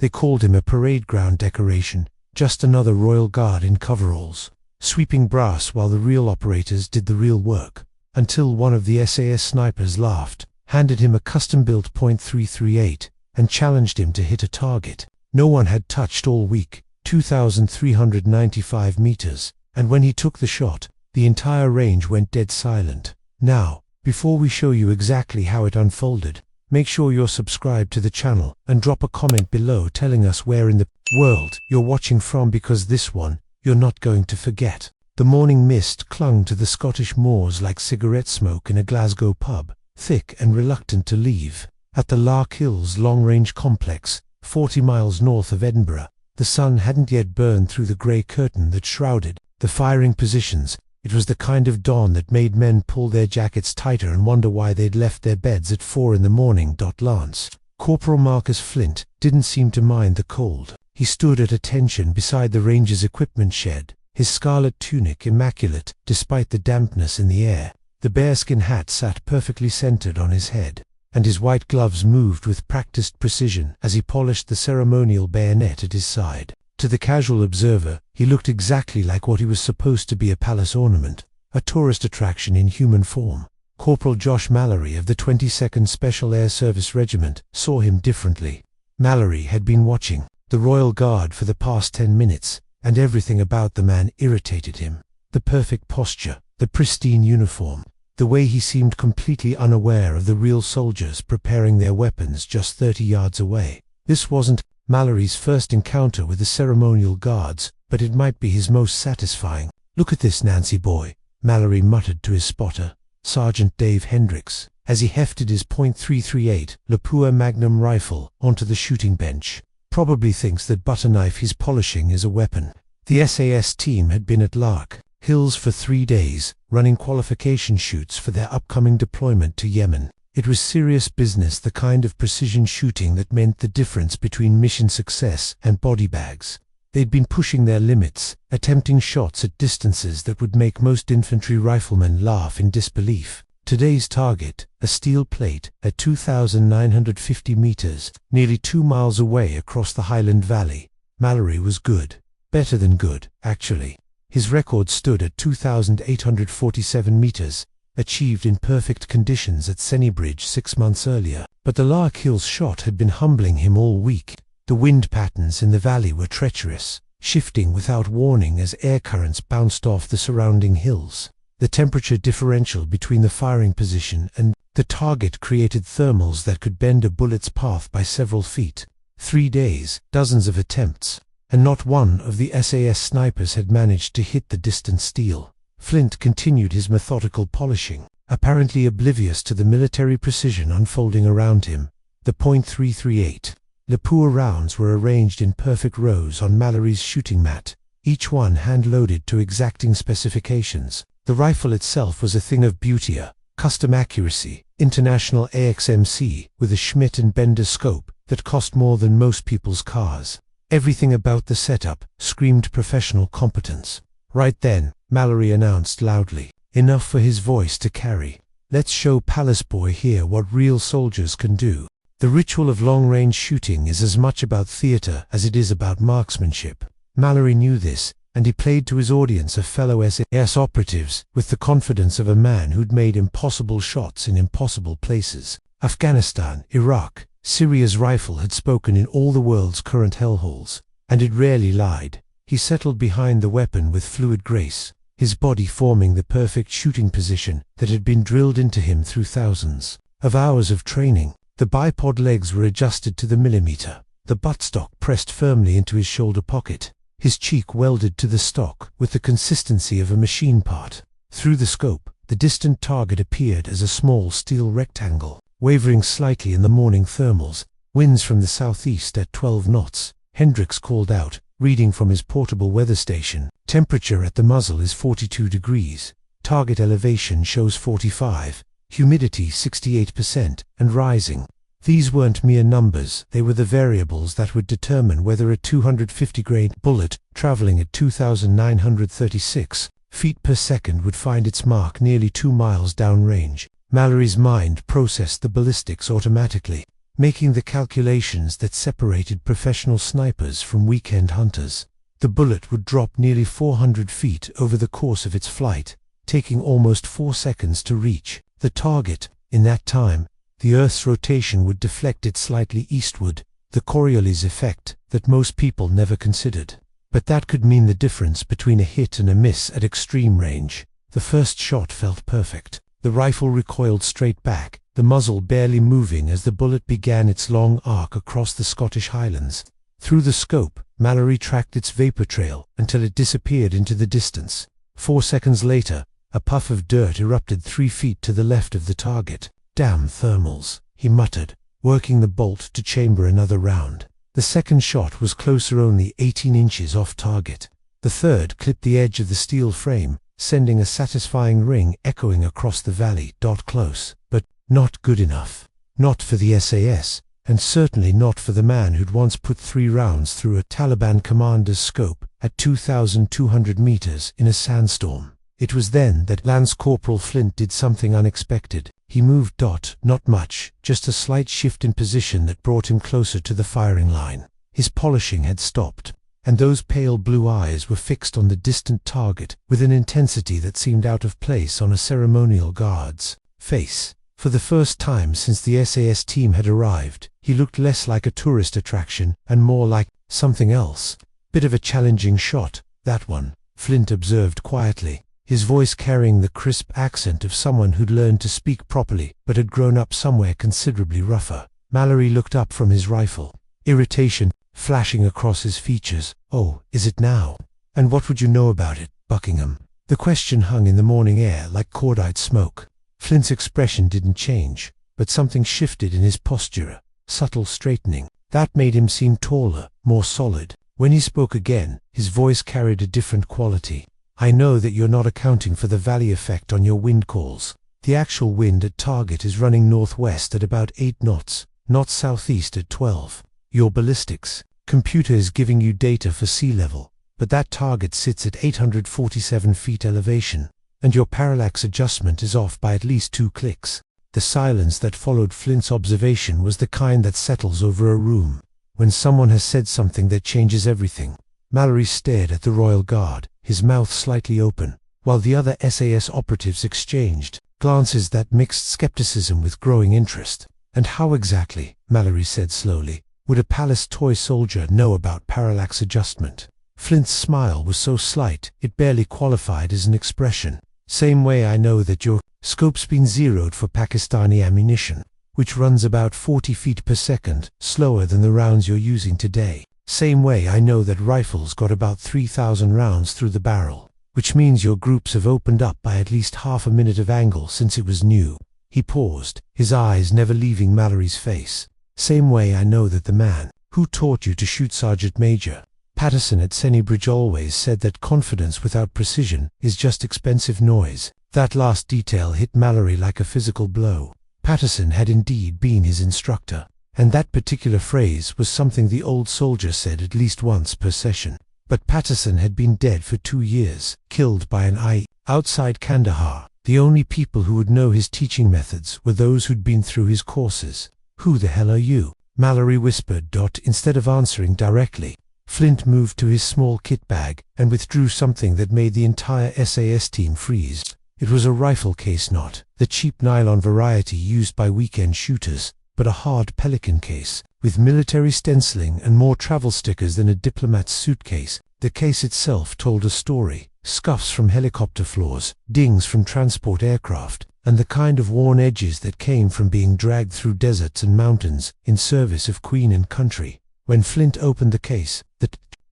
They called him a parade ground decoration, just another royal guard in coveralls, sweeping brass while the real operators did the real work, until one of the SAS snipers laughed, handed him a custom-built .338, and challenged him to hit a target no one had touched all week, 2,395 meters, and when he took the shot, the entire range went dead silent. Now, before we show you exactly how it unfolded, make sure you're subscribed to the channel and drop a comment below telling us where in the world you're watching from, because this one, you're not going to forget. The morning mist clung to the Scottish moors like cigarette smoke in a Glasgow pub, thick and reluctant to leave. At the Lark Hills long-range complex, 40 miles north of Edinburgh, the sun hadn't yet burned through the grey curtain that shrouded the firing positions. It was the kind of dawn that made men pull their jackets tighter and wonder why they'd left their beds at 4 in the morning. Lance Corporal Marcus Flint didn't seem to mind the cold. He stood at attention beside the ranger's equipment shed, his scarlet tunic immaculate despite the dampness in the air. The bearskin hat sat perfectly centered on his head, and his white gloves moved with practiced precision as he polished the ceremonial bayonet at his side. To the casual observer, he looked exactly like what he was supposed to be, a palace ornament, a tourist attraction in human form. Corporal Josh Mallory of the 22nd Special Air Service Regiment saw him differently. Mallory had been watching the Royal Guard for the past 10 minutes, and everything about the man irritated him. The perfect posture, the pristine uniform, the way he seemed completely unaware of the real soldiers preparing their weapons just 30 yards away. This wasn't Mallory's first encounter with the ceremonial guards, but it might be his most satisfying. "Look at this, Nancy boy," Mallory muttered to his spotter, Sergeant Dave Hendricks, as he hefted his .338 Lapua Magnum rifle onto the shooting bench. "Probably thinks that butter knife he's polishing is a weapon." The SAS team had been at Lark Hills for 3 days, running qualification shoots for their upcoming deployment to Yemen. It was serious business, the kind of precision shooting that meant the difference between mission success and body bags. They'd been pushing their limits, attempting shots at distances that would make most infantry riflemen laugh in disbelief. Today's target, a steel plate at 2,950 meters, nearly 2 miles away across the Highland Valley. Mallory was good. Better than good, actually. His record stood at 2,847 meters, achieved in perfect conditions at Sennybridge 6 months earlier. But the Lark Hills shot had been humbling him all week. The wind patterns in the valley were treacherous, shifting without warning as air currents bounced off the surrounding hills. The temperature differential between the firing position and the target created thermals that could bend a bullet's path by several feet. 3 days, dozens of attempts, and not one of the SAS snipers had managed to hit the distant steel. Flint continued his methodical polishing, apparently oblivious to the military precision unfolding around him. The .338 Lapua rounds were arranged in perfect rows on Mallory's shooting mat, each one hand-loaded to exacting specifications. The rifle itself was a thing of beauty, a custom accuracy, international AXMC with a Schmidt and Bender scope that cost more than most people's cars. Everything about the setup screamed professional competence. Right then, Mallory announced loudly, enough for his voice to carry, "Let's show Palace Boy here what real soldiers can do." The ritual of long-range shooting is as much about theater as it is about marksmanship. Mallory knew this, and he played to his audience of fellow SAS operatives with the confidence of a man who'd made impossible shots in impossible places. Afghanistan, Iraq, Syria's rifle had spoken in all the world's current hellholes, and it rarely lied. He settled behind the weapon with fluid grace, his body forming the perfect shooting position that had been drilled into him through thousands of hours of training. The bipod legs were adjusted to the millimeter, the buttstock pressed firmly into his shoulder pocket, his cheek welded to the stock with the consistency of a machine part. Through the scope, the distant target appeared as a small steel rectangle, wavering slightly in the morning thermals. "Winds from the southeast at 12 knots, Hendricks called out, reading from his portable weather station. "Temperature at the muzzle is 42 degrees. Target elevation shows 45. Humidity 68% and rising." These weren't mere numbers, they were the variables that would determine whether a 250 grain bullet, traveling at 2,936 feet per second, would find its mark nearly 2 miles downrange. Mallory's mind processed the ballistics automatically. making the calculations that separated professional snipers from weekend hunters. The bullet would drop nearly 400 feet over the course of its flight, taking almost 4 seconds to reach the target. In that time, the Earth's rotation would deflect it slightly eastward, the Coriolis effect that most people never considered. But that could mean the difference between a hit and a miss at extreme range. The first shot felt perfect. The rifle recoiled straight back, the muzzle barely moving as the bullet began its long arc across the Scottish Highlands. Through the scope, Mallory tracked its vapor trail until it disappeared into the distance. 4 seconds later, a puff of dirt erupted 3 feet to the left of the target. "Damn thermals," he muttered, working the bolt to chamber another round. The second shot was closer, only 18 inches off target. The third clipped the edge of the steel frame, sending a satisfying ring echoing across the valley. Close, but not good enough. Not for the SAS, and certainly not for the man who'd once put 3 rounds through a Taliban commander's scope at 2,200 meters in a sandstorm. It was then that Lance Corporal Flint did something unexpected. He moved. Not much, just a slight shift in position that brought him closer to the firing line. His polishing had stopped, and those pale blue eyes were fixed on the distant target with an intensity that seemed out of place on a ceremonial guard's face. For the first time since the SAS team had arrived, he looked less like a tourist attraction and more like something else. "Bit of a challenging shot, that one," Flint observed quietly, his voice carrying the crisp accent of someone who'd learned to speak properly but had grown up somewhere considerably rougher. Mallory looked up from his rifle, irritation flashing across his features. "Oh, is it now? And what would you know about it, Buckingham?" The question hung in the morning air like cordite smoke. Flint's expression didn't change, but something shifted in his posture, subtle straightening. That made him seem taller, more solid. When he spoke again, his voice carried a different quality. "I know that you're not accounting for the valley effect on your wind calls. The actual wind at target is running northwest at about 8 knots, not southeast at 12. Your ballistics computer is giving you data for sea level, but that target sits at 847 feet elevation, and your parallax adjustment is off by at least 2 clicks. The silence that followed Flint's observation was the kind that settles over a room when someone has said something that changes everything. Mallory stared at the Royal Guard, his mouth slightly open, while the other SAS operatives exchanged glances that mixed skepticism with growing interest. "And how exactly," Mallory said slowly, "would a palace toy soldier know about parallax adjustment?" Flint's smile was so slight, it barely qualified as an expression. "Same way I know that your scope's been zeroed for Pakistani ammunition, which runs about 40 feet per second, slower than the rounds you're using today. Same way I know that rifles got about 3,000 rounds through the barrel, which means your groups have opened up by at least half a minute of angle since it was new." He paused, his eyes never leaving Mallory's face. "Same way I know that the man who taught you to shoot Sergeant Major Patterson at Sennybridge always said that confidence without precision is just expensive noise." That last detail hit Mallory like a physical blow. Patterson had indeed been his instructor, and that particular phrase was something the old soldier said at least once per session. But Patterson had been dead for 2 years, killed by an IE outside Kandahar. The only people who would know his teaching methods were those who'd been through his courses. "Who the hell are you?" Mallory whispered. Instead of answering directly, Flint moved to his small kit bag and withdrew something that made the entire SAS team freeze. It was a rifle case, not the cheap nylon variety used by weekend shooters, but a hard pelican case, with military stenciling and more travel stickers than a diplomat's suitcase. The case itself told a story: scuffs from helicopter floors, dings from transport aircraft, and the kind of worn edges that came from being dragged through deserts and mountains in service of Queen and country. When Flint opened the case, the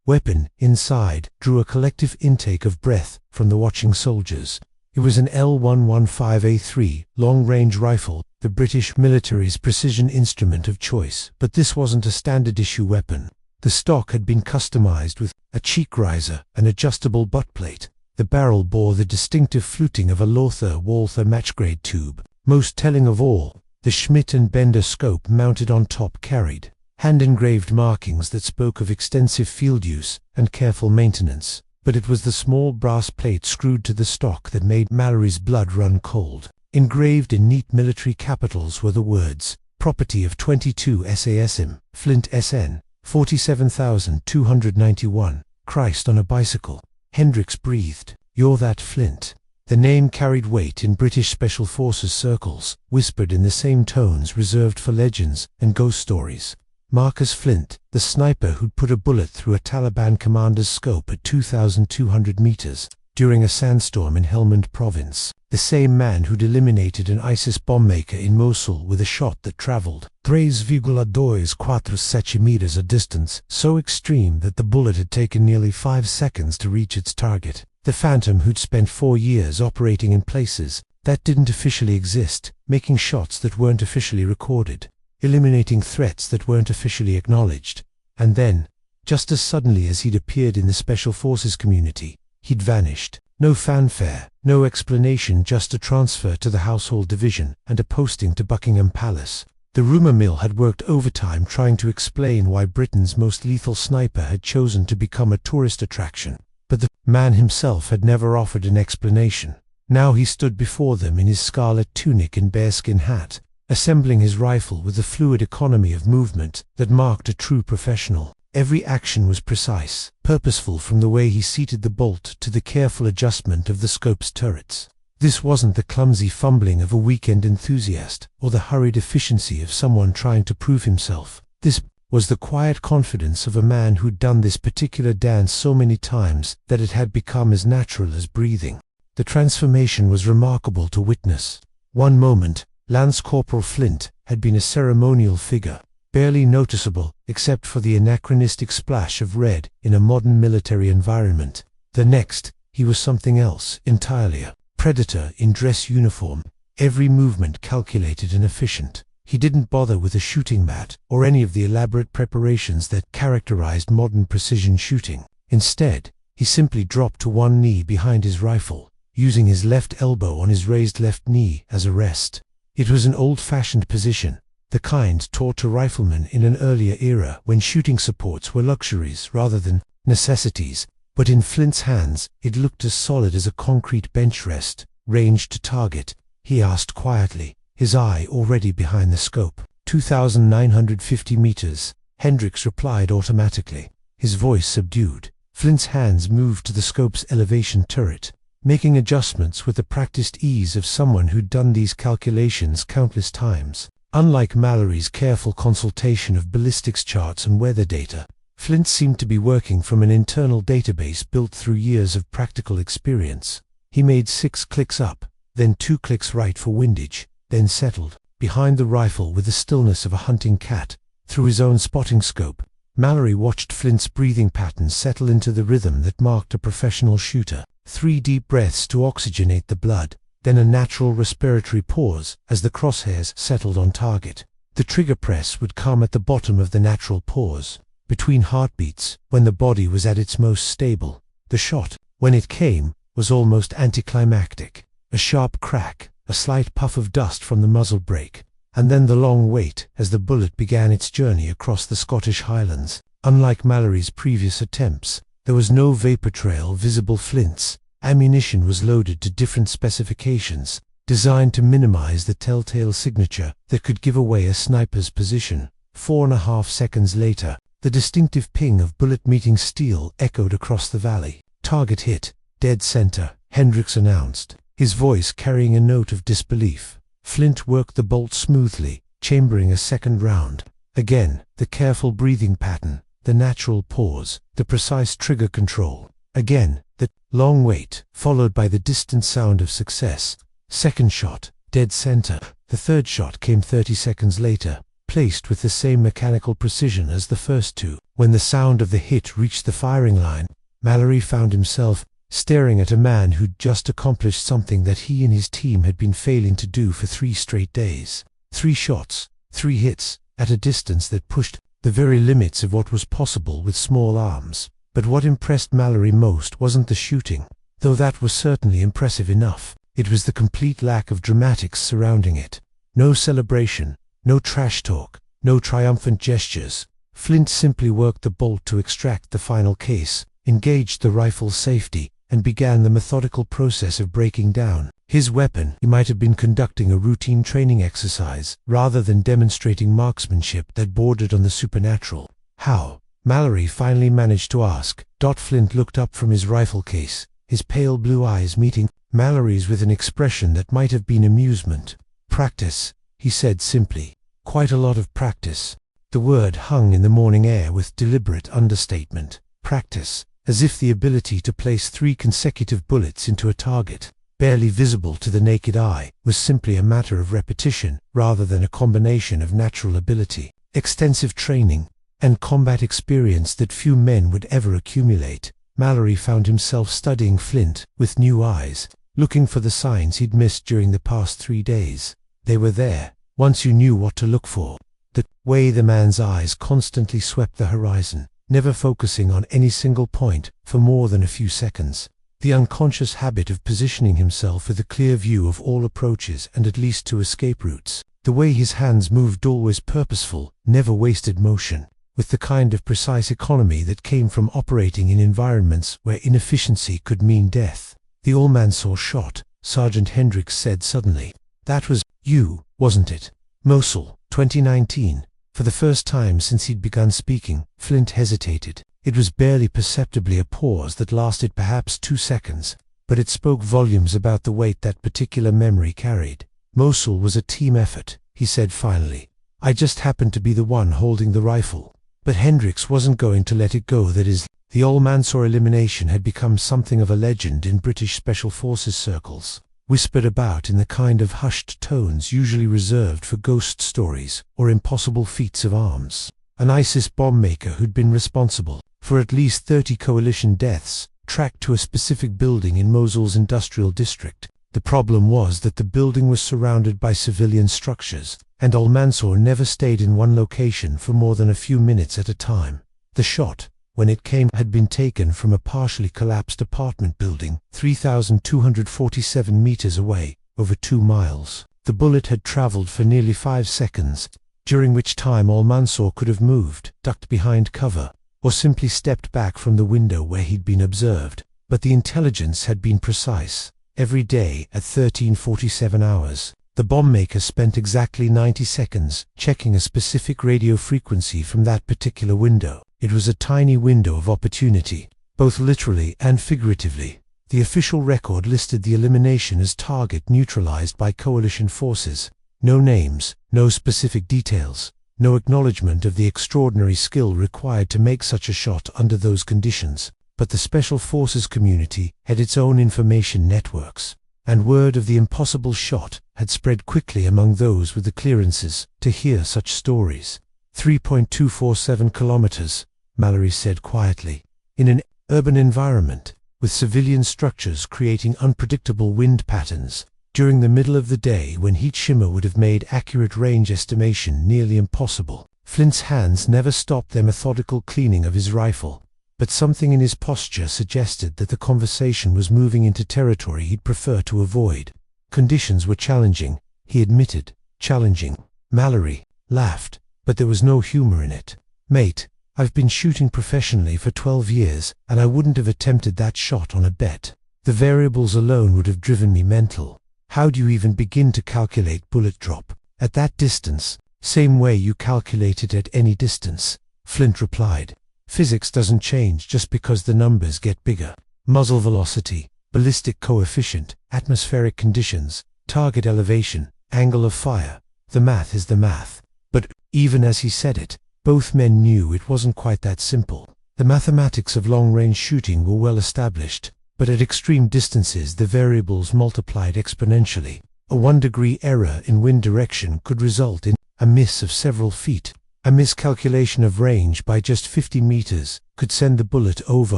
weapon inside drew a collective intake of breath from the watching soldiers. It was an L115A3 long-range rifle, the British military's precision instrument of choice. But this wasn't a standard-issue weapon. The stock had been customized with a cheek riser, an adjustable butt plate. The barrel bore the distinctive fluting of a Walther match-grade tube. Most telling of all, the Schmidt and Bender scope mounted on top carried hand-engraved markings that spoke of extensive field use and careful maintenance. But it was the small brass plate screwed to the stock that made Mallory's blood run cold. Engraved in neat military capitals were the words, property of 22 SASM, Flint SN, 47,291, Christ on a bicycle. Hendricks breathed. "You're that Flint." The name carried weight in British Special Forces circles, whispered in the same tones reserved for legends and ghost stories. Marcus Flint, the sniper who'd put a bullet through a Taliban commander's scope at 2,200 meters during a sandstorm in Helmand province. The same man who'd eliminated an ISIS bombmaker in Mosul with a shot that traveled 3,247 meters a distance so extreme that the bullet had taken nearly 5 seconds to reach its target. The Phantom who'd spent 4 years operating in places that didn't officially exist, making shots that weren't officially recorded, eliminating threats that weren't officially acknowledged. And then, just as suddenly as he'd appeared in the Special Forces community, he'd vanished. No fanfare, no explanation, just a transfer to the Household Division and a posting to Buckingham Palace. The rumour mill had worked overtime trying to explain why Britain's most lethal sniper had chosen to become a tourist attraction. But the man himself had never offered an explanation. Now he stood before them in his scarlet tunic and bearskin hat, assembling his rifle with the fluid economy of movement that marked a true professional. Every action was precise, purposeful, from the way he seated the bolt to the careful adjustment of the scope's turrets. This wasn't the clumsy fumbling of a weekend enthusiast or the hurried efficiency of someone trying to prove himself. This was the quiet confidence of a man who'd done this particular dance so many times that it had become as natural as breathing. The transformation was remarkable to witness. One moment, Lance Corporal Flint had been a ceremonial figure, barely noticeable except for the anachronistic splash of red in a modern military environment. The next, he was something else entirely, a predator in dress uniform, every movement calculated and efficient. He didn't bother with a shooting mat or any of the elaborate preparations that characterized modern precision shooting. Instead, he simply dropped to one knee behind his rifle, using his left elbow on his raised left knee as a rest. It was an old-fashioned position, the kind taught to riflemen in an earlier era when shooting supports were luxuries rather than necessities, but in Flint's hands it looked as solid as a concrete bench rest. "Range to target?" he asked quietly, his eye already behind the scope. 2,950 meters, Hendricks replied automatically, his voice subdued. Flint's hands moved to the scope's elevation turret, making adjustments with the practiced ease of someone who'd done these calculations countless times. Unlike Mallory's careful consultation of ballistics charts and weather data, Flint seemed to be working from an internal database built through years of practical experience. He made 6 clicks up, then 2 clicks right for windage, then settled behind the rifle with the stillness of a hunting cat. Through his own spotting scope, Mallory watched Flint's breathing patterns settle into the rhythm that marked a professional shooter. 3 deep breaths to oxygenate the blood, then a natural respiratory pause as the crosshairs settled on target. The trigger press would come at the bottom of the natural pause, between heartbeats, when the body was at its most stable. The shot, when it came, was almost anticlimactic. A sharp crack, a slight puff of dust from the muzzle brake, and then the long wait as the bullet began its journey across the Scottish Highlands. Unlike Mallory's previous attempts, there was no vapor trail visible. Flint's ammunition was loaded to different specifications, designed to minimize the telltale signature that could give away a sniper's position. 4.5 seconds later, the distinctive ping of bullet meeting steel echoed across the valley. "Target hit, dead center," Hendricks announced, his voice carrying a note of disbelief. Flint worked the bolt smoothly, chambering a second round. Again, the careful breathing pattern, the natural pause, the precise trigger control. Again, the long wait, followed by the distant sound of success. Second shot, dead center. The third shot came 30 seconds later, placed with the same mechanical precision as the first two. When the sound of the hit reached the firing line, Mallory found himself staring at a man who'd just accomplished something that he and his team had been failing to do for 3 straight days. 3 shots, 3 hits, at a distance that pushed the very limits of what was possible with small arms. But what impressed Mallory most wasn't the shooting, though that was certainly impressive enough. It was the complete lack of dramatics surrounding it. No celebration, no trash talk, no triumphant gestures. Flint simply worked the bolt to extract the final case, engaged the rifle's safety, and began the methodical process of breaking down His weapon, he might have been conducting a routine training exercise, rather than demonstrating marksmanship that bordered on the supernatural. How? Mallory finally managed to ask. Flint looked up from his rifle case, his pale blue eyes meeting Mallory's with an expression that might have been amusement. Practice, he said simply. Quite a lot of practice. The word hung in the morning air with deliberate understatement. Practice, as if the ability to place 3 consecutive bullets into a target, barely visible to the naked eye, was simply a matter of repetition, rather than a combination of natural ability, extensive training, and combat experience that few men would ever accumulate. Mallory found himself studying Flint with new eyes, looking for the signs he'd missed during the past 3 days. They were there, once you knew what to look for. The way the man's eyes constantly swept the horizon, never focusing on any single point for more than a few seconds. The unconscious habit of positioning himself with a clear view of all approaches and at least 2 escape routes. The way his hands moved, always purposeful, never wasted motion, with the kind of precise economy that came from operating in environments where inefficiency could mean death. The Almanzor shot, Sergeant Hendricks said suddenly. That was you, wasn't it? Mosul, 2019. For the first time since he'd begun speaking, Flint hesitated. It was barely perceptibly a pause that lasted perhaps 2 seconds, but it spoke volumes about the weight that particular memory carried. Mosul was a team effort, he said finally. I just happened to be the one holding the rifle. But Hendricks wasn't going to let it go. That is, the Almanzor elimination had become something of a legend in British Special Forces circles, whispered about in the kind of hushed tones usually reserved for ghost stories or impossible feats of arms. An ISIS bomb maker who'd been responsible for at least 30 coalition deaths, tracked to a specific building in Mosul's industrial district. The problem was that the building was surrounded by civilian structures, and Almanzor never stayed in one location for more than a few minutes at a time. The shot, when it came, had been taken from a partially collapsed apartment building, 3,247 meters away, over 2 miles. The bullet had traveled for nearly 5 seconds, during which time Almanzor could have moved, ducked behind cover, or simply stepped back from the window where he'd been observed. But the intelligence had been precise. Every day at 13:47 hours, the bomb maker spent exactly 90 seconds checking a specific radio frequency from that particular window. It was a tiny window of opportunity, both literally and figuratively. The official record listed the elimination as target neutralized by coalition forces. No names, no specific details, no acknowledgement of the extraordinary skill required to make such a shot under those conditions. But the Special Forces community had its own information networks, and word of the impossible shot had spread quickly among those with the clearances to hear such stories. 3.247 kilometers, Mallory said quietly, in an urban environment, with civilian structures creating unpredictable wind patterns. During the middle of the day, when heat shimmer would have made accurate range estimation nearly impossible, Flint's hands never stopped their methodical cleaning of his rifle. But something in his posture suggested that the conversation was moving into territory he'd prefer to avoid. Conditions were challenging, he admitted. Challenging. Mallory laughed, but there was no humor in it. Mate, I've been shooting professionally for 12 years, and I wouldn't have attempted that shot on a bet. The variables alone would have driven me mental. How do you even begin to calculate bullet drop at that distance? Same way you calculate it at any distance, Flint replied. Physics doesn't change just because the numbers get bigger. Muzzle velocity, ballistic coefficient, atmospheric conditions, target elevation, angle of fire. The math is the math. But even as he said it, both men knew it wasn't quite that simple. The mathematics of long-range shooting were well established, but at extreme distances the variables multiplied exponentially. A 1-degree error in wind direction could result in a miss of several feet. A miscalculation of range by just 50 meters could send the bullet over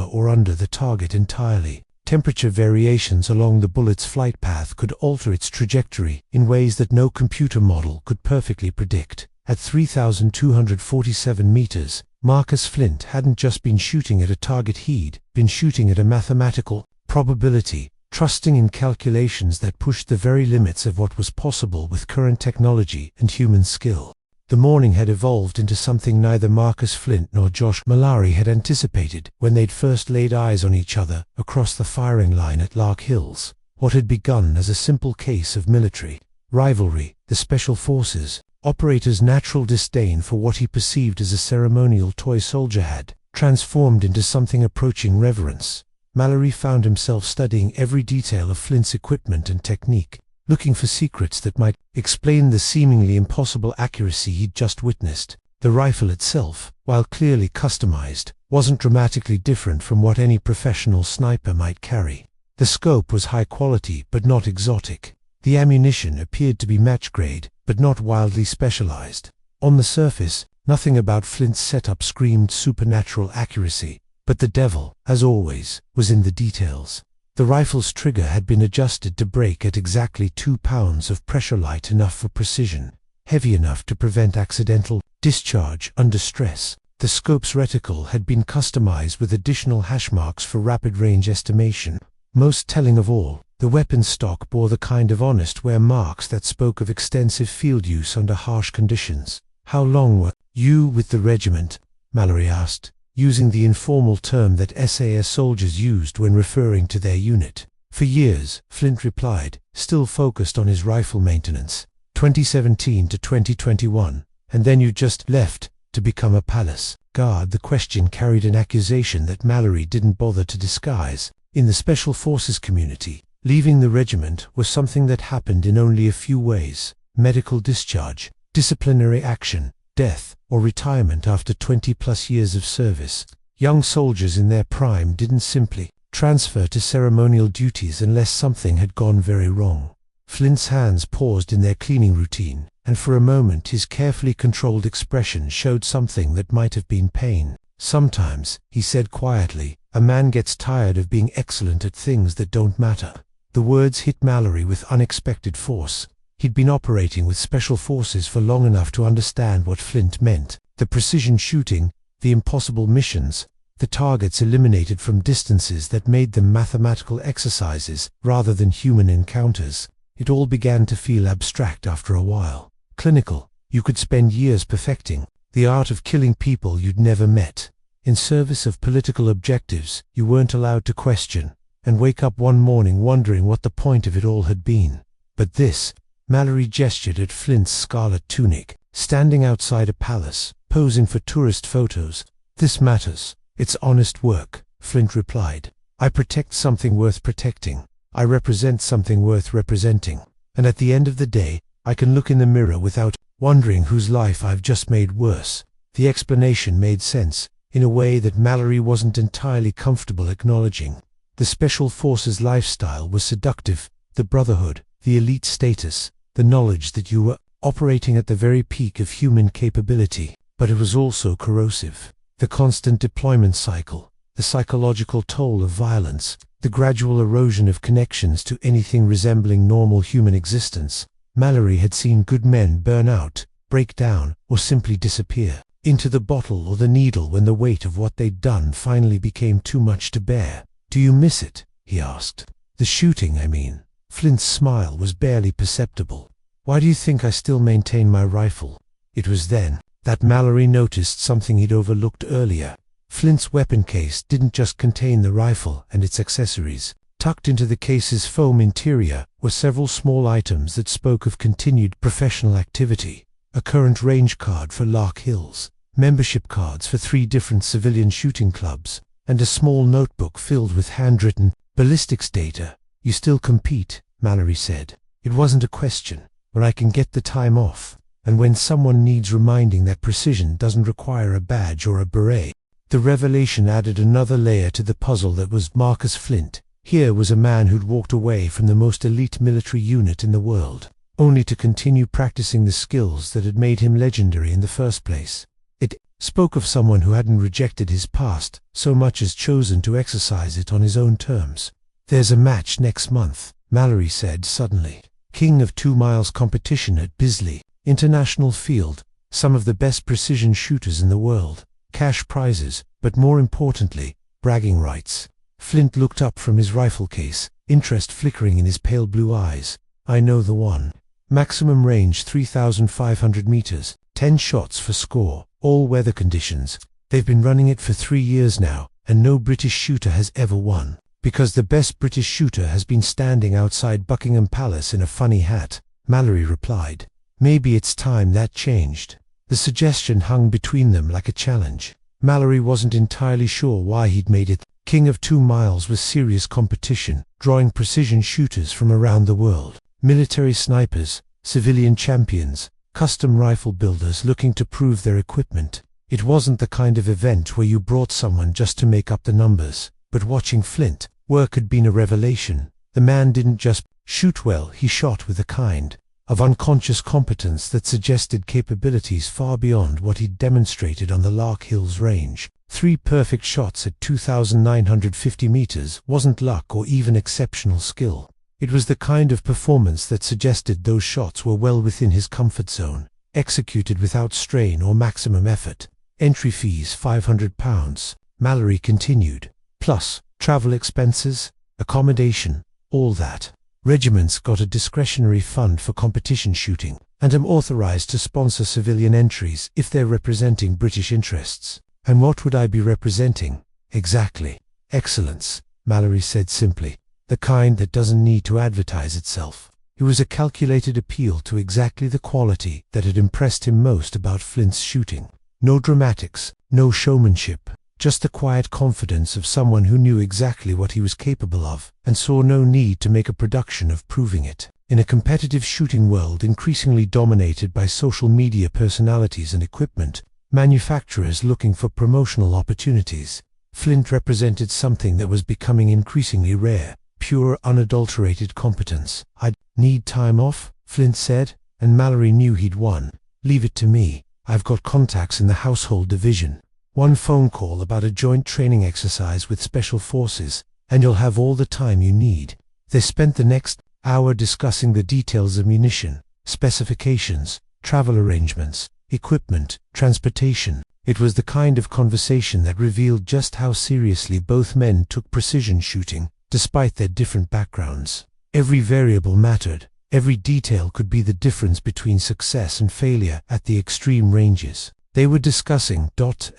or under the target entirely. Temperature variations along the bullet's flight path could alter its trajectory in ways that no computer model could perfectly predict. At 3,247 meters, Marcus Flint hadn't just been shooting at a target, he'd been shooting at a mathematical probability, trusting in calculations that pushed the very limits of what was possible with current technology and human skill. The morning had evolved into something neither Marcus Flint nor Josh Mallory had anticipated when they'd first laid eyes on each other across the firing line at Lark Hills. What had begun as a simple case of military rivalry, the Special Forces operator's natural disdain for what he perceived as a ceremonial toy soldier had transformed into something approaching reverence. Mallory found himself studying every detail of Flint's equipment and technique, looking for secrets that might explain the seemingly impossible accuracy he'd just witnessed. The rifle itself, while clearly customized, wasn't dramatically different from what any professional sniper might carry. The scope was high quality but not exotic. The ammunition appeared to be match grade, but not wildly specialized. On the surface, nothing about Flint's setup screamed supernatural accuracy, but the devil, as always, was in the details. The rifle's trigger had been adjusted to break at exactly 2 pounds of pressure, light enough for precision, heavy enough to prevent accidental discharge under stress. The scope's reticle had been customized with additional hash marks for rapid range estimation. Most telling of all, the weapon stock bore the kind of honest wear marks that spoke of extensive field use under harsh conditions. "How long were you with the regiment?" Mallory asked, using the informal term that SAS soldiers used when referring to their unit. "For years," Flint replied, still focused on his rifle maintenance. 2017 to 2021, and then you just left to become a palace guard." The question carried an accusation that Mallory didn't bother to disguise. In the Special Forces community, leaving the regiment was something that happened in only a few ways: medical discharge, disciplinary action, death, or retirement after 20-plus years of service. Young soldiers in their prime didn't simply transfer to ceremonial duties unless something had gone very wrong. Flint's hands paused in their cleaning routine, and for a moment his carefully controlled expression showed something that might have been pain. "Sometimes," he said quietly, "a man gets tired of being excellent at things that don't matter." The words hit Mallory with unexpected force. He'd been operating with Special Forces for long enough to understand what Flint meant. The precision shooting, the impossible missions, the targets eliminated from distances that made them mathematical exercises rather than human encounters. It all began to feel abstract after a while. Clinical. You could spend years perfecting the art of killing people you'd never met. In service of political objectives you weren't allowed to question, and wake up one morning wondering what the point of it all had been. But this, Mallory gestured at Flint's scarlet tunic, standing outside a palace, posing for tourist photos. "This matters. It's honest work," Flint replied. "I protect something worth protecting. I represent something worth representing. And at the end of the day, I can look in the mirror without wondering whose life I've just made worse." The explanation made sense, in a way that Mallory wasn't entirely comfortable acknowledging. The Special Forces lifestyle was seductive: the brotherhood, the elite status, the knowledge that you were operating at the very peak of human capability. But it was also corrosive. The constant deployment cycle, the psychological toll of violence, the gradual erosion of connections to anything resembling normal human existence. Mallory had seen good men burn out, break down, or simply disappear into the bottle or the needle when the weight of what they'd done finally became too much to bear. "Do you miss it?" he asked. "The shooting, I mean." Flint's smile was barely perceptible. "Why do you think I still maintain my rifle?" It was then that Mallory noticed something he'd overlooked earlier. Flint's weapon case didn't just contain the rifle and its accessories. Tucked into the case's foam interior were several small items that spoke of continued professional activity: a current range card for Lark Hills, membership cards for 3 different civilian shooting clubs, and a small notebook filled with handwritten ballistics data. "You still compete," Mallory said. "It wasn't a question. When I can get the time off, and when someone needs reminding that precision doesn't require a badge or a beret." The revelation added another layer to the puzzle that was Marcus Flint. Here was a man who'd walked away from the most elite military unit in the world, only to continue practicing the skills that had made him legendary in the first place. It spoke of someone who hadn't rejected his past so much as chosen to exercise it on his own terms. "There's a match next month," Mallory said suddenly. "King of 2 miles competition at Bisley International Field. Some of the best precision shooters in the world. Cash prizes, but more importantly, bragging rights." Flint looked up from his rifle case, interest flickering in his pale blue eyes. "I know the one. Maximum range 3,500 meters, 10 shots for score, all weather conditions. They've been running it for 3 years now, and no British shooter has ever won." Because the best British shooter has been standing outside Buckingham Palace in a funny hat, Mallory replied. Maybe it's time that changed. The suggestion hung between them like a challenge. Mallory wasn't entirely sure why he'd made it. King of 2 miles was serious competition, drawing precision shooters from around the world. Military snipers, civilian champions, custom rifle builders looking to prove their equipment. It wasn't the kind of event where you brought someone just to make up the numbers. But watching Flint work had been a revelation. The man didn't just shoot well, he shot with a kind of unconscious competence that suggested capabilities far beyond what he'd demonstrated on the Lark Hills range. 3 perfect shots at 2,950 meters wasn't luck or even exceptional skill. It was the kind of performance that suggested those shots were well within his comfort zone, executed without strain or maximum effort. Entry fees £500, Mallory continued. Plus, travel expenses, accommodation, all that. Regiments got a discretionary fund for competition shooting, and am authorized to sponsor civilian entries if they're representing British interests. And what would I be representing? Exactly. Excellence, Mallory said simply. The kind that doesn't need to advertise itself. It was a calculated appeal to exactly the quality that had impressed him most about Flint's shooting. No dramatics, no showmanship. Just the quiet confidence of someone who knew exactly what he was capable of, and saw no need to make a production of proving it. In a competitive shooting world increasingly dominated by social media personalities and equipment, manufacturers looking for promotional opportunities, Flint represented something that was becoming increasingly rare, pure, unadulterated competence. "I'd need time off," Flint said, and Mallory knew he'd won. "Leave it to me. I've got contacts in the household division. One phone call about a joint training exercise with Special Forces, and you'll have all the time you need." They spent the next hour discussing the details of munition, specifications, travel arrangements, equipment, transportation. It was the kind of conversation that revealed just how seriously both men took precision shooting, despite their different backgrounds. Every variable mattered. Every detail could be the difference between success and failure at the extreme ranges. They were discussing.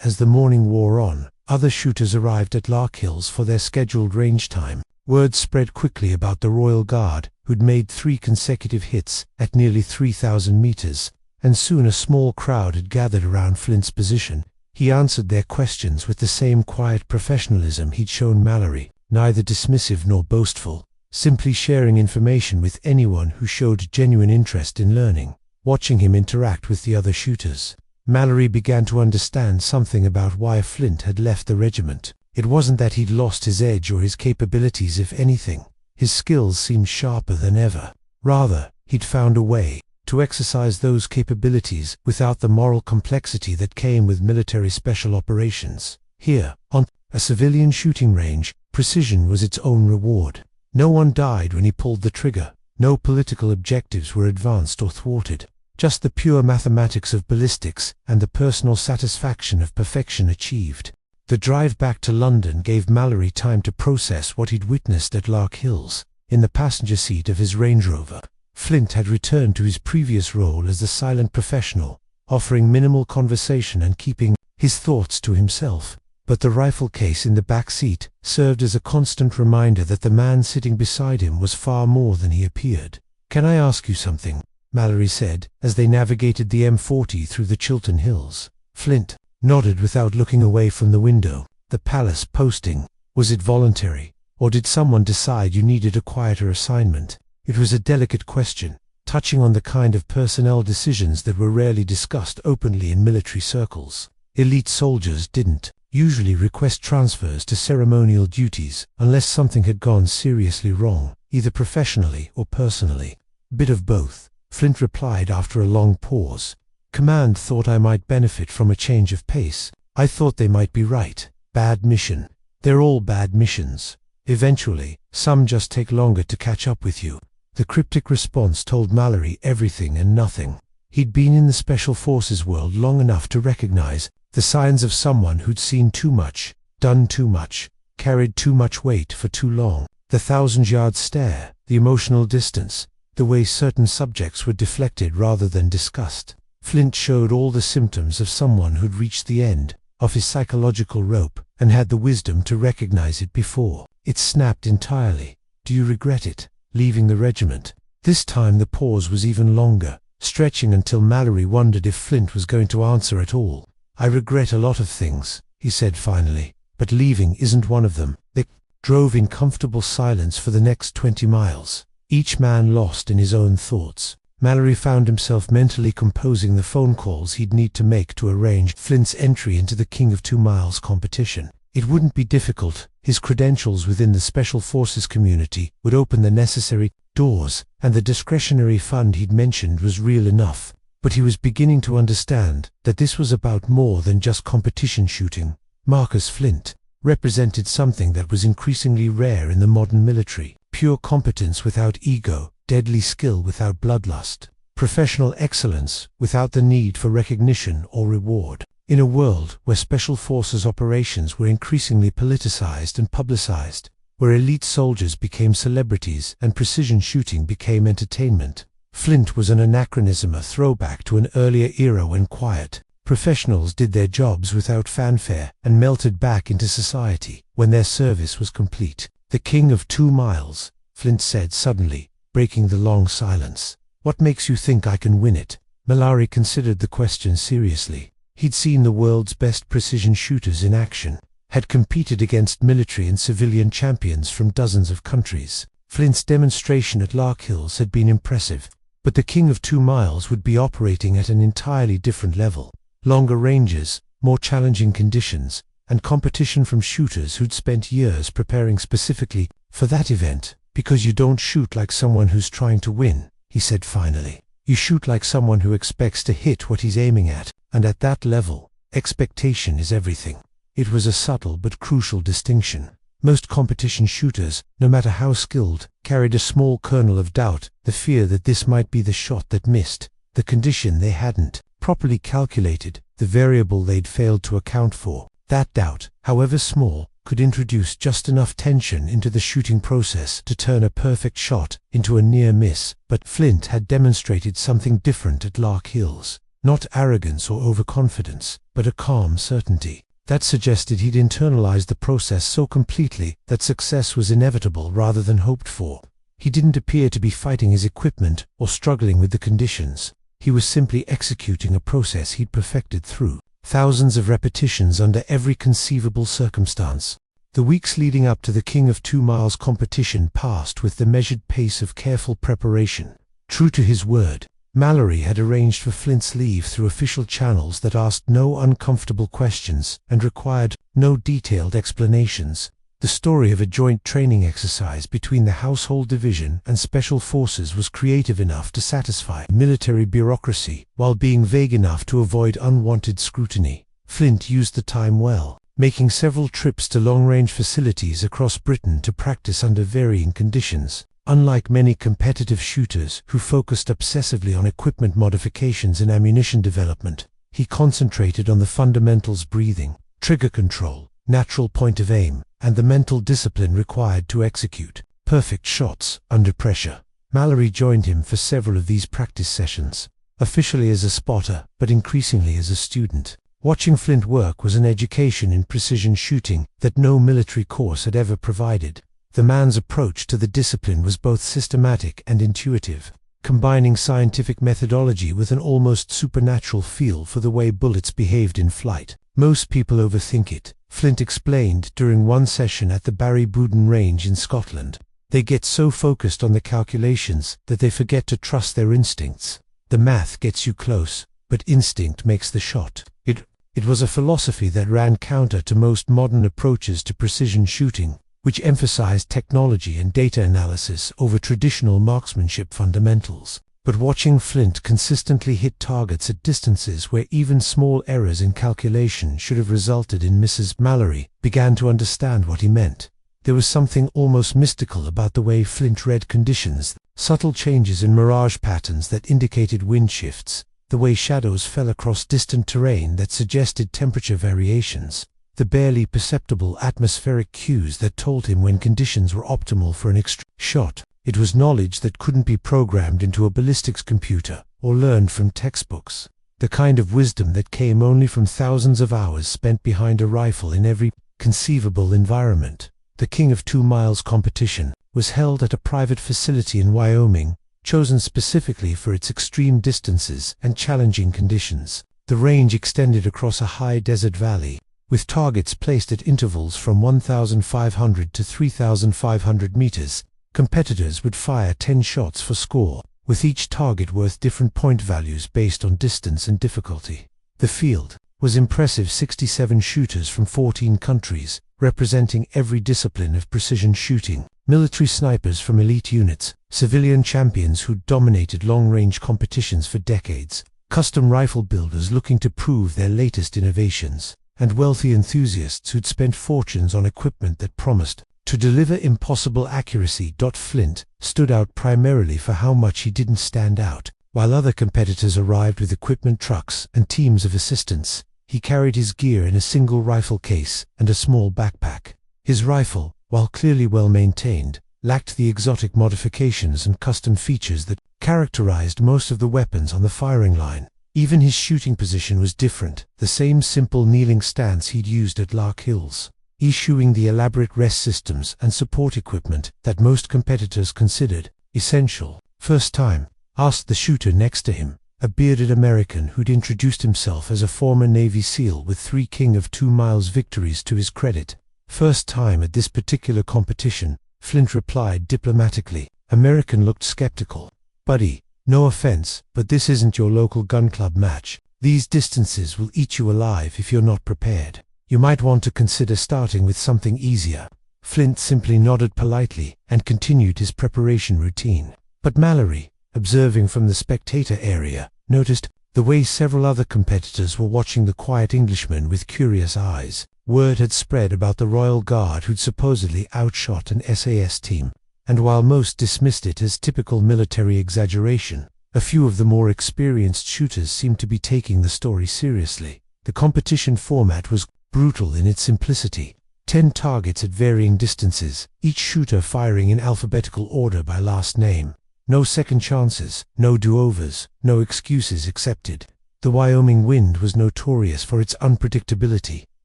As the morning wore on, other shooters arrived at Lark Hills for their scheduled range time. Word spread quickly about the Royal Guard, who'd made 3 consecutive hits at nearly 3,000 meters, and soon a small crowd had gathered around Flint's position. He answered their questions with the same quiet professionalism he'd shown Mallory, neither dismissive nor boastful, simply sharing information with anyone who showed genuine interest in learning. Watching him interact with the other shooters, Mallory began to understand something about why Flint had left the regiment. It wasn't that he'd lost his edge or his capabilities. If anything, his skills seemed sharper than ever. Rather, he'd found a way to exercise those capabilities without the moral complexity that came with military special operations. Here, on a civilian shooting range, precision was its own reward. No one died when he pulled the trigger. No political objectives were advanced or thwarted. Just the pure mathematics of ballistics and the personal satisfaction of perfection achieved. The drive back to London gave Mallory time to process what he'd witnessed at Lark Hills. In the passenger seat of his Range Rover, Flint had returned to his previous role as the silent professional, offering minimal conversation and keeping his thoughts to himself. But the rifle case in the back seat served as a constant reminder that the man sitting beside him was far more than he appeared. "Can I ask you something?" Mallory said, as they navigated the M40 through the Chiltern Hills. Flint nodded without looking away from the window. "The palace posting, was it voluntary, or did someone decide you needed a quieter assignment?" It was a delicate question, touching on the kind of personnel decisions that were rarely discussed openly in military circles. Elite soldiers didn't usually request transfers to ceremonial duties unless something had gone seriously wrong, either professionally or personally. "Bit of both," Flint replied after a long pause. "Command thought I might benefit from a change of pace. I thought they might be right. Bad mission. They're all bad missions. Eventually, some just take longer to catch up with you." The cryptic response told Mallory everything and nothing. He'd been in the Special Forces world long enough to recognize the signs of someone who'd seen too much, done too much, carried too much weight for too long. The 1,000-yard stare, the emotional distance, the way certain subjects were deflected rather than discussed. Flint showed all the symptoms of someone who'd reached the end of his psychological rope and had the wisdom to recognize it before It snapped entirely. Do you regret it, leaving the regiment? This time the pause was even longer, stretching until Mallory wondered if Flint was going to answer at all. I regret a lot of things, he said finally, but leaving isn't one of them. They drove in comfortable silence for the next 20 miles, each man lost in his own thoughts. Mallory found himself mentally composing the phone calls he'd need to make to arrange Flint's entry into the King of 2 Miles competition. It wouldn't be difficult. His credentials within the Special Forces community would open the necessary doors, and the discretionary fund he'd mentioned was real enough. But he was beginning to understand that this was about more than just competition shooting. Marcus Flint represented something that was increasingly rare in the modern military: pure competence without ego, deadly skill without bloodlust, professional excellence without the need for recognition or reward. In a world where Special Forces operations were increasingly politicized and publicized, where elite soldiers became celebrities and precision shooting became entertainment, Flint was an anachronism, a throwback to an earlier era when quiet professionals did their jobs without fanfare and melted back into society when their service was complete. "The King of 2 Miles, Flint said suddenly, breaking the long silence. "What makes you think I can win it?" Mallory considered the question seriously. He'd seen the world's best precision shooters in action, had competed against military and civilian champions from dozens of countries. Flint's demonstration at Lark Hills had been impressive, but the King of 2 Miles would be operating at an entirely different level. Longer ranges, more challenging conditions, and competition from shooters who'd spent years preparing specifically for that event. "Because you don't shoot like someone who's trying to win," he said finally. "You shoot like someone who expects to hit what he's aiming at, and at that level, expectation is everything." It was a subtle but crucial distinction. Most competition shooters, no matter how skilled, carried a small kernel of doubt, the fear that this might be the shot that missed, the condition they hadn't properly calculated, the variable they'd failed to account for. That doubt, however small, could introduce just enough tension into the shooting process to turn a perfect shot into a near miss. But Flint had demonstrated something different at Lark Hills. Not arrogance or overconfidence, but a calm certainty. That suggested he'd internalized the process so completely that success was inevitable rather than hoped for. He didn't appear to be fighting his equipment or struggling with the conditions. He was simply executing a process he'd perfected through thousands of repetitions under every conceivable circumstance. The weeks leading up to the King of 2 Miles competition passed with the measured pace of careful preparation. True to his word, Mallory had arranged for Flint's leave through official channels that asked no uncomfortable questions and required no detailed explanations. The story of a joint training exercise between the Household Division and Special Forces was creative enough to satisfy military bureaucracy, while being vague enough to avoid unwanted scrutiny. Flint used the time well, making several trips to long-range facilities across Britain to practice under varying conditions. Unlike many competitive shooters who focused obsessively on equipment modifications and ammunition development, he concentrated on the fundamentals: breathing, trigger control, natural point of aim, and the mental discipline required to execute perfect shots under pressure. Mallory joined him for several of these practice sessions, officially as a spotter, but increasingly as a student. Watching Flint work was an education in precision shooting that no military course had ever provided. The man's approach to the discipline was both systematic and intuitive, combining scientific methodology with an almost supernatural feel for the way bullets behaved in flight. "Most people overthink it," Flint explained during one session at the Barry-Boudin Range in Scotland. "They get so focused on the calculations that they forget to trust their instincts. The math gets you close, but instinct makes the shot." It was a philosophy that ran counter to most modern approaches to precision shooting, which emphasized technology and data analysis over traditional marksmanship fundamentals. But watching Flint consistently hit targets at distances where even small errors in calculation should have resulted in misses, Mallory began to understand what he meant. There was something almost mystical about the way Flint read conditions, subtle changes in mirage patterns that indicated wind shifts, the way shadows fell across distant terrain that suggested temperature variations, the barely perceptible atmospheric cues that told him when conditions were optimal for an extreme shot. It was knowledge that couldn't be programmed into a ballistics computer or learned from textbooks, the kind of wisdom that came only from thousands of hours spent behind a rifle in every conceivable environment. the King of 2 Miles competition, was held at a private facility in Wyoming, chosen specifically for its extreme distances and challenging conditions. The range extended across a high desert valley, with targets placed at intervals from 1,500 to 3,500 meters. Competitors would fire 10 shots for score, with each target worth different point values based on distance and difficulty. The field was impressive: 67 shooters from 14 countries, representing every discipline of precision shooting, military snipers from elite units, civilian champions who'd dominated long-range competitions for decades, custom rifle builders looking to prove their latest innovations, and wealthy enthusiasts who'd spent fortunes on equipment that promised to deliver impossible accuracy. Flint stood out primarily for how much he didn't stand out. While other competitors arrived with equipment trucks and teams of assistants, he carried his gear in a single rifle case and a small backpack. His rifle, while clearly well maintained, lacked the exotic modifications and custom features that characterized most of the weapons on the firing line. Even his shooting position was different, the same simple kneeling stance he'd used at Lark Hills, eschewing the elaborate rest systems and support equipment that most competitors considered essential. "First time?" asked the shooter next to him, a bearded American who'd introduced himself as a former Navy SEAL with 3 King of 2 Miles victories to his credit. "First time at this particular competition," Flint replied diplomatically. American looked skeptical. "Buddy, no offense, but this isn't your local gun club match. These distances will eat you alive if you're not prepared. You might want to consider starting with something easier." Flint simply nodded politely and continued his preparation routine. But Mallory, observing from the spectator area, noticed the way several other competitors were watching the quiet Englishman with curious eyes. Word had spread about the Royal Guard who'd supposedly outshot an SAS team, and while most dismissed it as typical military exaggeration, a few of the more experienced shooters seemed to be taking the story seriously. The competition format was brutal in its simplicity. 10 targets at varying distances, each shooter firing in alphabetical order by last name. No second chances, no do-overs, no excuses accepted. The Wyoming wind was notorious for its unpredictability,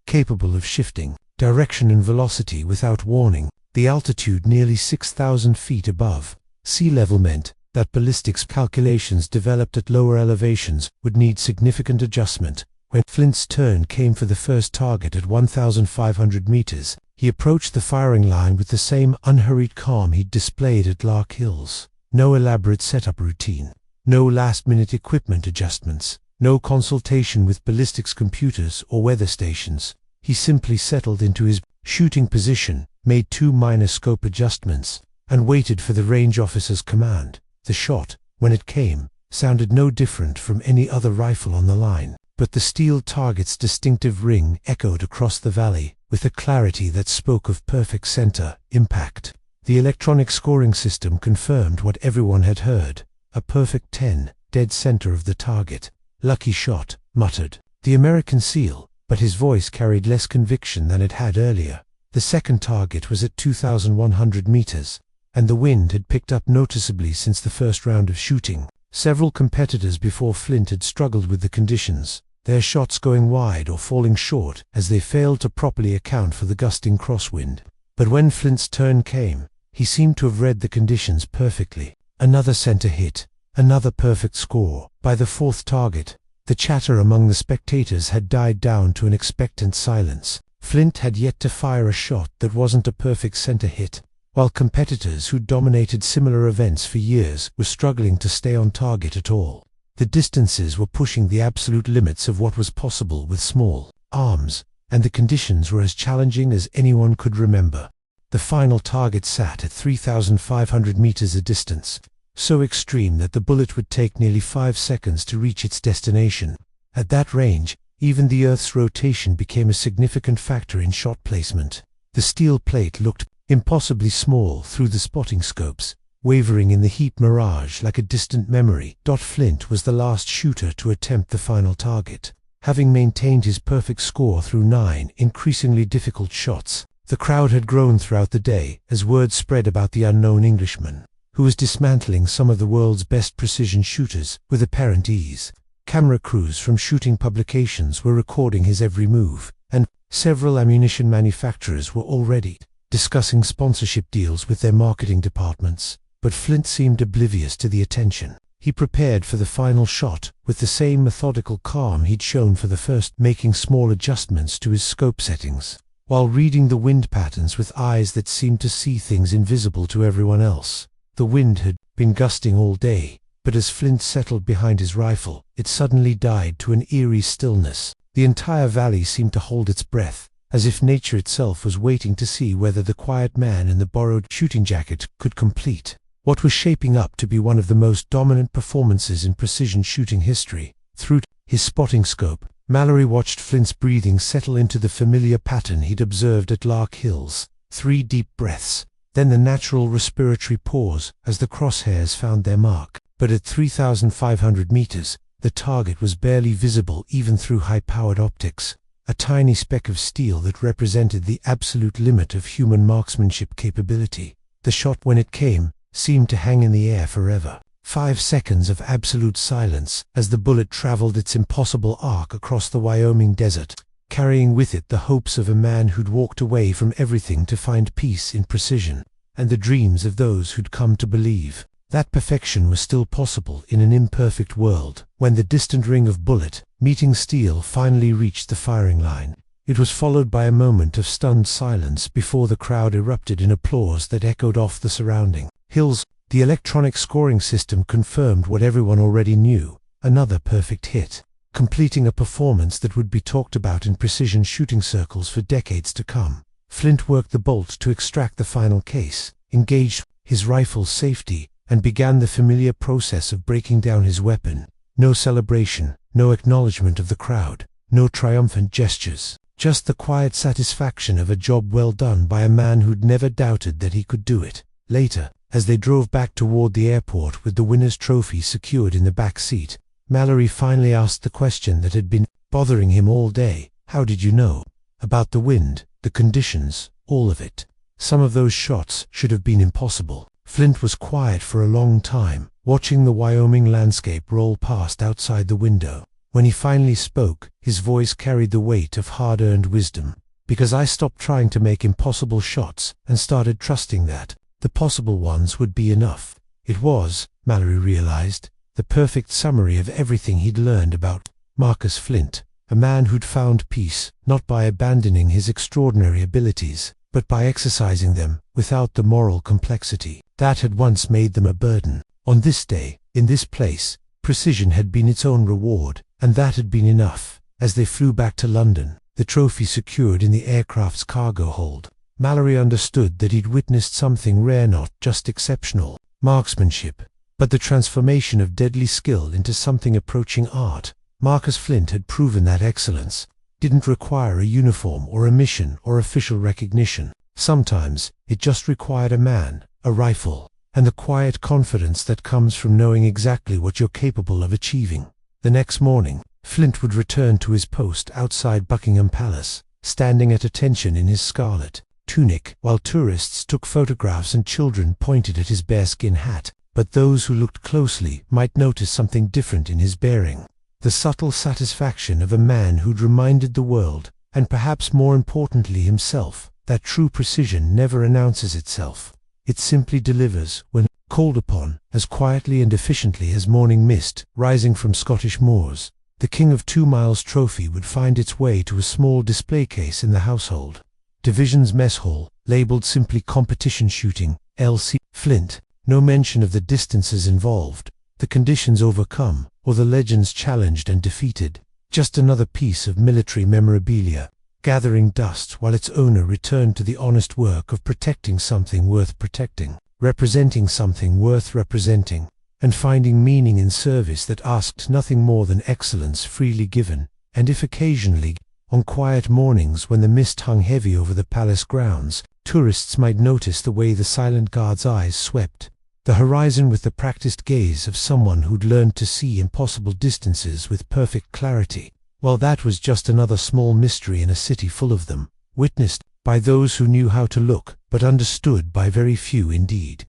capable of shifting direction and velocity without warning. The altitude, nearly 6,000 feet above sea level, meant that ballistics calculations developed at lower elevations would need significant adjustment. When Flint's turn came for the first target at 1,500 meters, he approached the firing line with the same unhurried calm he'd displayed at Lark Hills. No elaborate setup routine, no last-minute equipment adjustments, no consultation with ballistics computers or weather stations. He simply settled into his shooting position, made 2 minor scope adjustments, and waited for the range officer's command. The shot, when it came, sounded no different from any other rifle on the line, but the steel target's distinctive ring echoed across the valley with a clarity that spoke of perfect center impact. The electronic scoring system confirmed what everyone had heard: a perfect 10, dead center of the target. "Lucky shot," muttered the American SEAL, but his voice carried less conviction than it had earlier. The second target was at 2,100 meters, and the wind had picked up noticeably since the first round of shooting. Several competitors before Flint had struggled with the conditions, their shots going wide or falling short as they failed to properly account for the gusting crosswind. But when Flint's turn came, he seemed to have read the conditions perfectly. Another center hit, another perfect score. By the fourth target, the chatter among the spectators had died down to an expectant silence. Flint had yet to fire a shot that wasn't a perfect center hit, while competitors who dominated similar events for years were struggling to stay on target at all. The distances were pushing the absolute limits of what was possible with small arms, and the conditions were as challenging as anyone could remember. The final target sat at 3,500 meters a distance, so extreme that the bullet would take nearly 5 seconds to reach its destination. At that range, even the Earth's rotation became a significant factor in shot placement. The steel plate looked impossibly small through the spotting scopes, wavering in the heat mirage like a distant memory. Flint was the last shooter to attempt the final target. Having maintained his perfect score through 9 increasingly difficult shots, the crowd had grown throughout the day as word spread about the unknown Englishman, who was dismantling some of the world's best precision shooters with apparent ease. Camera crews from shooting publications were recording his every move, and several ammunition manufacturers were already discussing sponsorship deals with their marketing departments, but Flint seemed oblivious to the attention. He prepared for the final shot with the same methodical calm he'd shown for the first, making small adjustments to his scope settings, while reading the wind patterns with eyes that seemed to see things invisible to everyone else. The wind had been gusting all day, but as Flint settled behind his rifle, it suddenly died to an eerie stillness. The entire valley seemed to hold its breath, as if nature itself was waiting to see whether the quiet man in the borrowed shooting jacket could complete what was shaping up to be one of the most dominant performances in precision shooting history. Through his spotting scope, Mallory watched Flint's breathing settle into the familiar pattern he'd observed at Lark Hills. 3 deep breaths, then the natural respiratory pause as the crosshairs found their mark. But at 3,500 meters, the target was barely visible even through high-powered optics, a tiny speck of steel that represented the absolute limit of human marksmanship capability. The shot, when it came, seemed to hang in the air forever. 5 seconds of absolute silence as the bullet traveled its impossible arc across the Wyoming desert, carrying with it the hopes of a man who'd walked away from everything to find peace in precision, and the dreams of those who'd come to believe that perfection was still possible in an imperfect world. When the distant ring of bullet meeting steel finally reached the firing line, it was followed by a moment of stunned silence before the crowd erupted in applause that echoed off the surrounding hills. The electronic scoring system confirmed what everyone already knew: another perfect hit, completing a performance that would be talked about in precision shooting circles for decades to come. Flint worked the bolt to extract the final case, engaged his rifle's safety, and began the familiar process of breaking down his weapon. No celebration, no acknowledgement of the crowd, no triumphant gestures, just the quiet satisfaction of a job well done by a man who'd never doubted that he could do it. Later, as they drove back toward the airport with the winner's trophy secured in the back seat, Mallory finally asked the question that had been bothering him all day. How did you know? About the wind, the conditions, all of it. Some of those shots should have been impossible. Flint was quiet for a long time, watching the Wyoming landscape roll past outside the window. When he finally spoke, his voice carried the weight of hard-earned wisdom. Because I stopped trying to make impossible shots and started trusting that the possible ones would be enough. It was, Mallory realized, the perfect summary of everything he'd learned about Marcus Flint, a man who'd found peace not by abandoning his extraordinary abilities, but by exercising them without the moral complexity that had once made them a burden. On this day, in this place, precision had been its own reward, and that had been enough. As they flew back to London, the trophy secured in the aircraft's cargo hold, Mallory understood that he'd witnessed something rare, not just exceptional marksmanship, but the transformation of deadly skill into something approaching art. Marcus Flint had proven that excellence didn't require a uniform or a mission or official recognition. Sometimes it just required a man, a rifle, and the quiet confidence that comes from knowing exactly what you're capable of achieving. The next morning, Flint would return to his post outside Buckingham Palace, standing at attention in his scarlet tunic, while tourists took photographs and children pointed at his bearskin hat. But those who looked closely might notice something different in his bearing. The subtle satisfaction of a man who'd reminded the world, and perhaps more importantly himself, that true precision never announces itself. It simply delivers when called upon, as quietly and efficiently as morning mist rising from Scottish moors. The King of 2 Miles trophy would find its way to a small display case in the household division's mess hall, labeled simply Competition Shooting, L.C. Flint. No mention of the distances involved, the conditions overcome, or the legends challenged and defeated. Just another piece of military memorabilia, gathering dust while its owner returned to the honest work of protecting something worth protecting, representing something worth representing, and finding meaning in service that asked nothing more than excellence freely given. And if occasionally, on quiet mornings when the mist hung heavy over the palace grounds, tourists might notice the way the silent guard's eyes swept the horizon with the practiced gaze of someone who'd learned to see impossible distances with perfect clarity, well, that was just another small mystery in a city full of them, witnessed by those who knew how to look, but understood by very few indeed.